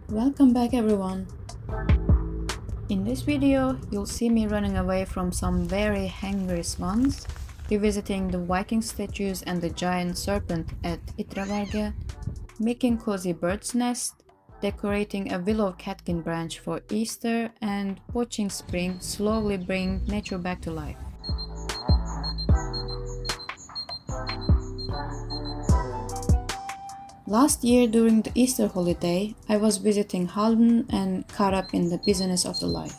Welcome back everyone! In this video, you'll see me running away from some very hungry swans, revisiting the Viking statues and the giant serpent at Ytraberget, making cozy bird's nest, decorating a willow catkin branch for Easter, and watching spring slowly bring nature back to life. Last year during the Easter holiday, I was visiting Halden and caught up in the business of the life.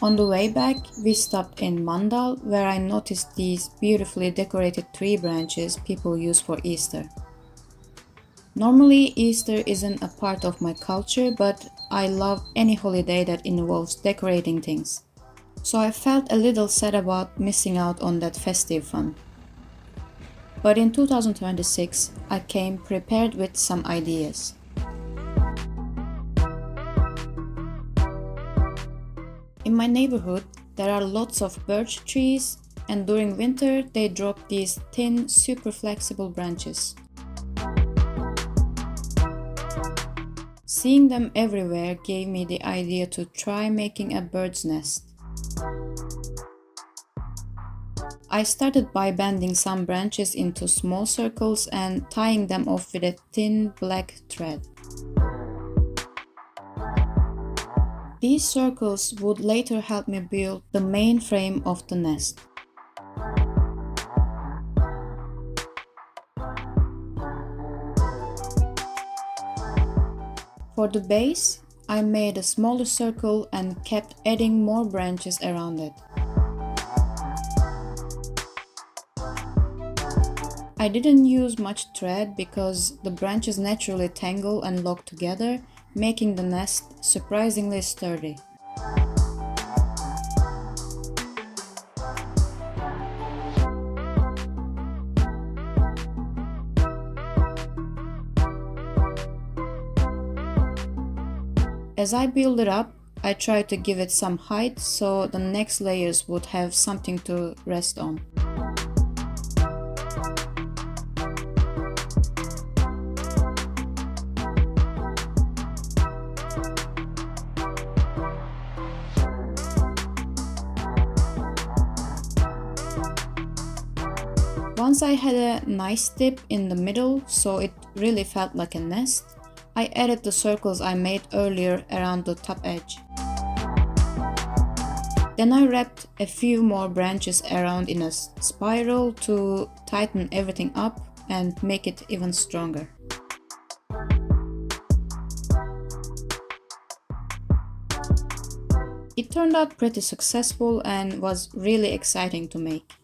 On the way back, we stopped in Mandal, where I noticed these beautifully decorated tree branches people use for Easter. Normally, Easter isn't a part of my culture, but I love any holiday that involves decorating things. So I felt a little sad about missing out on that festive fun. But in 2026, I came prepared with some ideas. In my neighborhood, there are lots of birch trees, and during winter they drop these thin, super flexible branches. Seeing them everywhere gave me the idea to try making a bird's nest. I started by bending some branches into small circles and tying them off with a thin black thread. These circles would later help me build the main frame of the nest. For the base, I made a smaller circle and kept adding more branches around it. I didn't use much thread because the branches naturally tangle and lock together, making the nest surprisingly sturdy. As I build it up, I try to give it some height so the next layers would have something to rest on. Once I had a nice dip in the middle, so it really felt like a nest, I added the circles I made earlier around the top edge. Then I wrapped a few more branches around in a spiral to tighten everything up and make it even stronger. It turned out pretty successful and was really exciting to make.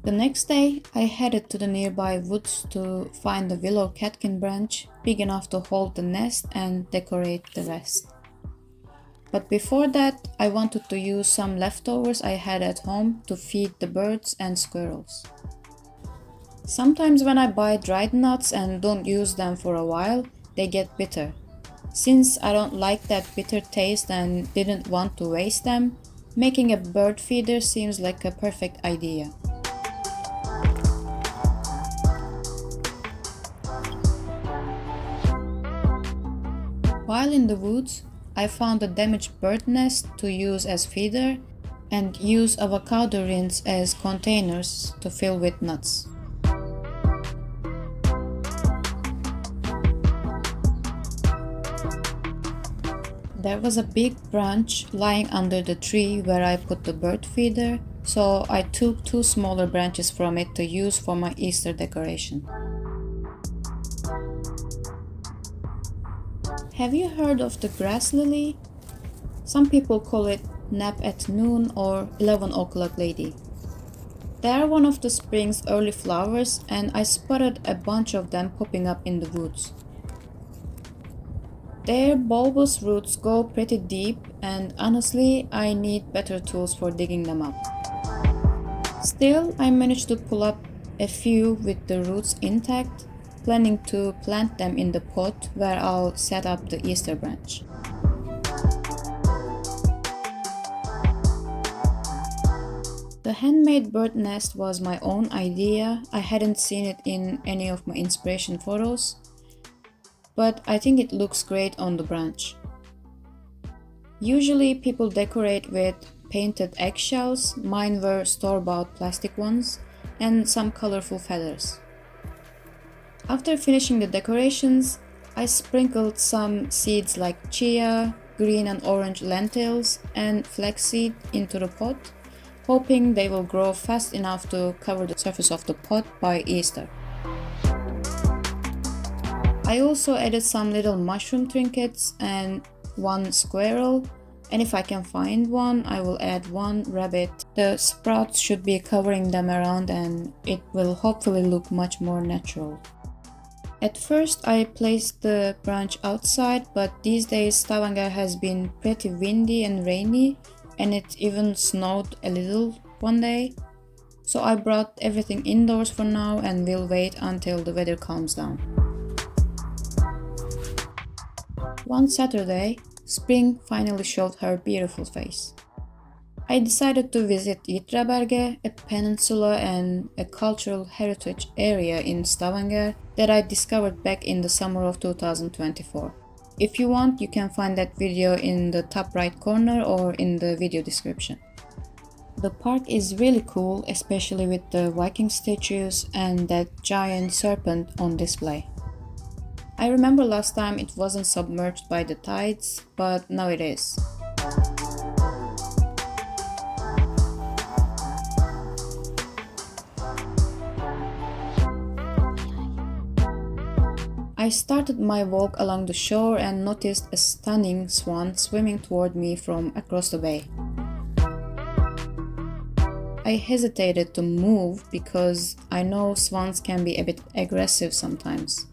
The next day, I headed to the nearby woods to find a willow catkin branch big enough to hold the nest and decorate the rest. But before that, I wanted to use some leftovers I had at home to feed the birds and squirrels. Sometimes when I buy dried nuts and don't use them for a while, they get bitter. Since I don't like that bitter taste and didn't want to waste them, making a bird feeder seems like a perfect idea. While in the woods, I found a damaged bird nest to use as feeder and use avocado rinds as containers to fill with nuts. There was a big branch lying under the tree where I put the bird feeder, so I took two smaller branches from it to use for my Easter decoration. Have you heard of the grass lily? Some people call it nap at noon or 11 o'clock lady. They are one of the spring's early flowers, and I spotted a bunch of them popping up in the woods. Their bulbous roots go pretty deep, and honestly, I need better tools for digging them up. Still, I managed to pull up a few with the roots intact, planning to plant them in the pot where I'll set up the Easter branch. The The handmade bird nest was my own idea. I hadn't seen it in any of my inspiration photos, but I think it looks great on the branch. Usually people decorate with painted eggshells, mine were store-bought plastic ones, and some colorful feathers. After finishing the decorations, I sprinkled some seeds like chia, green and orange lentils, and flaxseed into the pot, hoping they will grow fast enough to cover the surface of the pot by Easter. I also added some little mushroom trinkets and one squirrel, and if I can find one, I will add one rabbit. The sprouts should be covering them around and it will hopefully look much more natural. At first I placed the branch outside, but these days Stavanger has been pretty windy and rainy, and it even snowed a little one day. So I brought everything indoors for now and will wait until the weather calms down. One Saturday, spring finally showed her beautiful face. I decided to visit Ytraberget, a peninsula and a cultural heritage area in Stavanger that I discovered back in the summer of 2024. If you want, you can find that video in the top right corner or in the video description. The park is really cool, especially with the Viking statues and that giant serpent on display. I remember last time it wasn't submerged by the tides, but now it is. I started my walk along the shore and noticed a stunning swan swimming toward me from across the bay. I hesitated to move because I know swans can be a bit aggressive sometimes.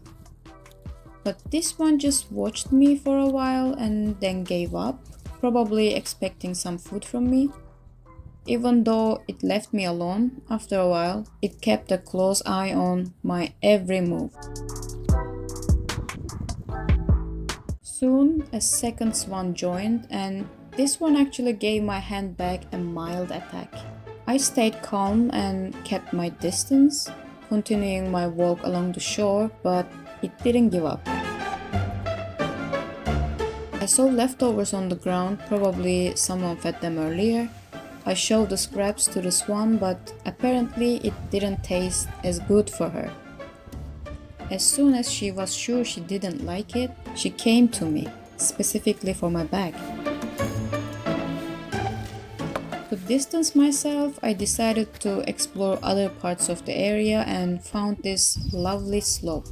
But this one just watched me for a while and then gave up, probably expecting some food from me. Even though it left me alone, after a while, it kept a close eye on my every move. Soon, a second swan joined, and this one actually gave my hand back a mild attack. I stayed calm and kept my distance, continuing my walk along the shore, but it didn't give up. I saw leftovers on the ground, probably someone fed them earlier. I showed the scraps to the swan, but apparently it didn't taste as good for her. As soon as she was sure she didn't like it, she came to me, specifically for my bag. To distance myself, I decided to explore other parts of the area and found this lovely slope.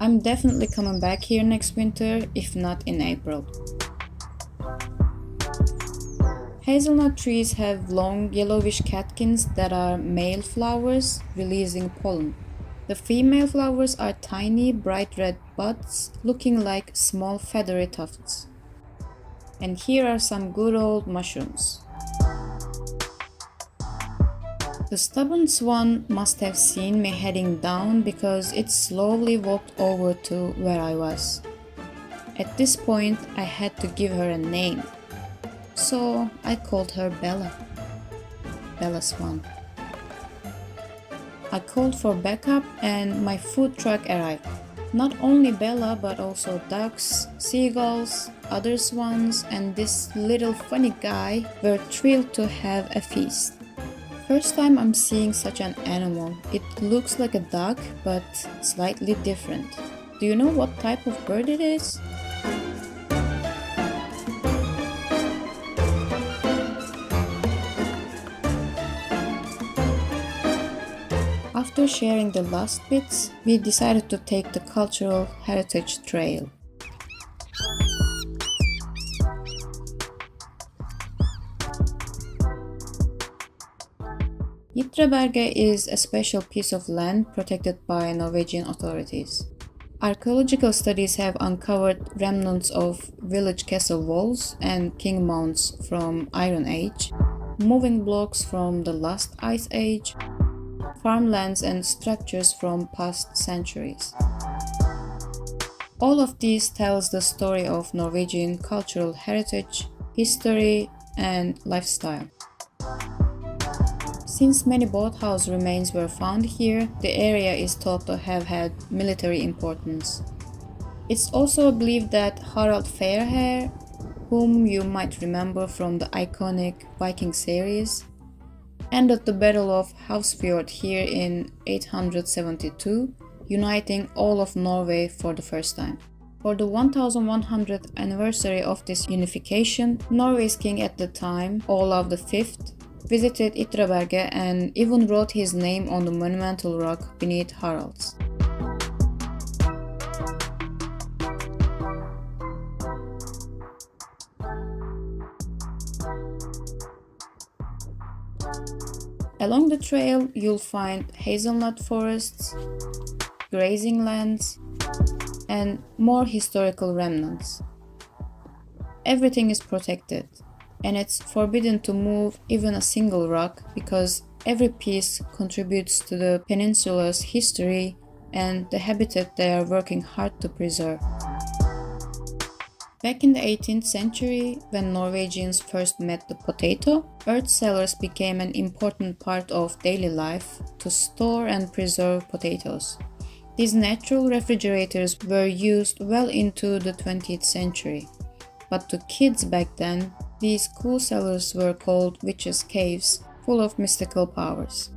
I'm definitely coming back here next winter, if not in April. Hazelnut trees have long yellowish catkins that are male flowers releasing pollen. The female flowers are tiny, bright red buds looking like small feathery tufts. And here are some good old mushrooms. The stubborn swan must have seen me heading down because it slowly walked over to where I was. At this point, I had to give her a name. So I called her Bella. Bella Swan. I called for backup and my food truck arrived. Not only Bella but also ducks, seagulls, other swans and this little funny guy were thrilled to have a feast. First time I'm seeing such an animal. It looks like a duck but slightly different. Do you know what type of bird it is? After sharing the last bits, we decided to take the Cultural Heritage Trail. Ytraberget is a special piece of land protected by Norwegian authorities. Archaeological studies have uncovered remnants of village castle walls and king mounds from Iron Age, moving blocks from the last Ice Age, farmlands and structures from past centuries. All of these tells the story of Norwegian cultural heritage, history, and lifestyle. Since many boathouse remains were found here, the area is thought to have had military importance. It's also believed that Harald Fairhair, whom you might remember from the iconic Viking series, ended the Battle of Hafrsfjord here in 872, uniting all of Norway for the first time. For the 1100th anniversary of this unification, Norway's king at the time, Olav V, visited Ytraberget and even wrote his name on the monumental rock beneath Harald's. Along the trail, you'll find hazelnut forests, grazing lands, and more historical remnants. Everything is protected, and it's forbidden to move even a single rock because every piece contributes to the peninsula's history and the habitat they are working hard to preserve. Back in the 18th century, when Norwegians first met the potato, earth cellars became an important part of daily life to store and preserve potatoes. These natural refrigerators were used well into the 20th century, but to kids back then, these cool cellars were called witches' caves, full of mystical powers.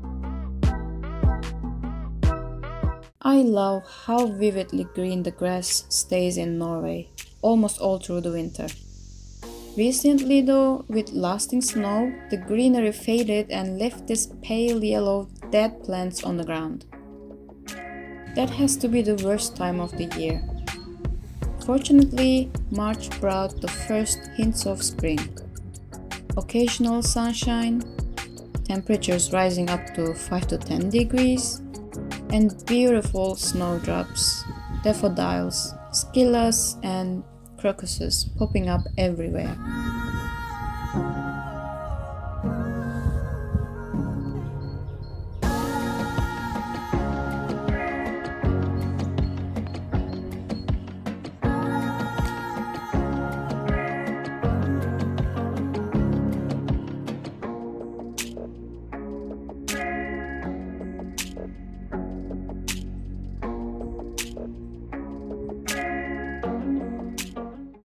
I love how vividly green the grass stays in Norway, almost all through the winter. Recently though, with lasting snow, the greenery faded and left this pale yellow dead plants on the ground. That has to be the worst time of the year. Fortunately, March brought the first hints of spring. Occasional sunshine, temperatures rising up to 5 to 10 degrees, and beautiful snowdrops, daffodils, scillas, and crocuses popping up everywhere.